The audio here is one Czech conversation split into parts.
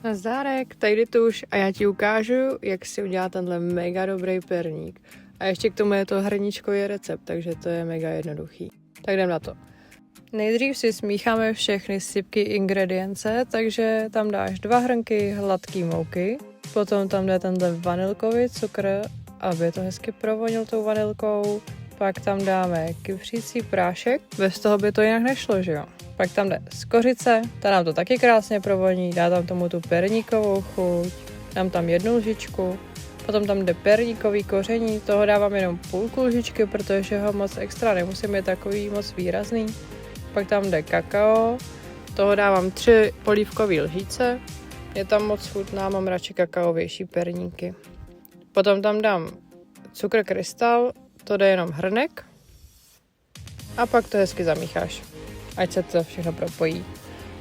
Nazdárek, tady tuž a já ti ukážu, jak si udělat tenhle mega dobrý perník. A ještě k tomu je to hrníčkový recept, takže to je mega jednoduchý. Tak jdem na to. Nejdřív si smícháme všechny sypky ingredience, takže tam dáš 2 hrnky hladké mouky, potom tam jde tenhle vanilkový cukr, aby to hezky provonil tou vanilkou, pak tam dáme kypřící prášek, bez toho by to jinak nešlo, že jo? Pak tam jde skořice, ta nám to taky krásně provoní, dá tam tomu tu perníkovou chuť, dám tam 1 lžičku, potom tam jde perníkový koření, toho dávám jenom půlku lžičky, protože ho moc extra nemusím, je takový moc výrazný. Pak tam jde kakao, toho dávám 3 polívkové lžíce, je tam moc chutná, mám radši kakaovější perníky. Potom tam dám cukr krystal, to jde jenom hrnek a pak to hezky zamícháš, ať se to všechno propojí.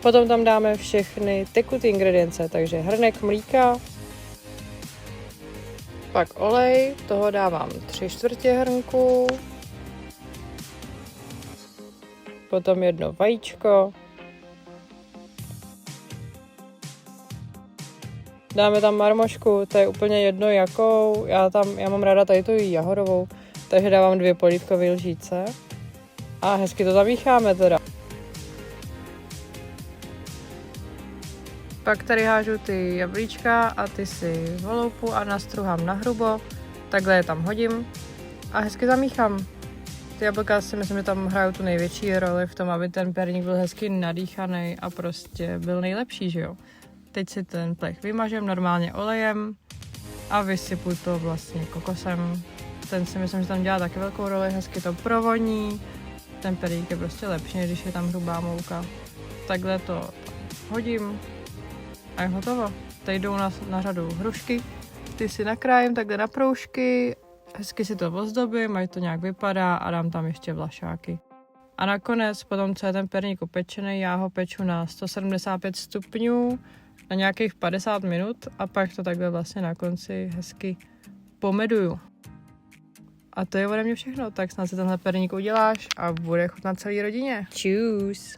Potom tam dáme všechny tekutý ingredience, takže hrnek mlíka, pak olej, toho dávám 3/4 hrnku, potom 1 vajíčko, dáme tam marmošku, to je úplně jedno jakou, já mám ráda tady tu jahodovou, takže dávám 2 polívkové lžíce a hezky to zamícháme teda. Pak tady hážu ty jablíčka a ty si voloupu a nastruhám na hrubo, takhle je tam hodím a hezky zamíchám. Ty jablka si myslím, že tam hrajou tu největší roli v tom, aby ten perník byl hezky nadýchaný a prostě byl nejlepší, že jo. Teď si ten plech vymažem normálně olejem a vysypu to vlastně kokosem. Ten si myslím, že tam dělá taky velkou roli, hezky to provoní. Ten perník je prostě lepší, když je tam hrubá mouka. Takhle to hodím a je hotovo. Teď jdou na řadu hrušky. Ty si nakrájím takhle na proužky, hezky si to ozdobím, ať to nějak vypadá a dám tam ještě vlašáky. A nakonec, potom co je ten perník upečený, já ho peču na 175 stupňů na nějakých 50 minut a pak to takhle vlastně na konci hezky pomeduju. A to je ode mě všechno, tak snad si tenhle perník uděláš a bude chutnat celý rodině. Čus!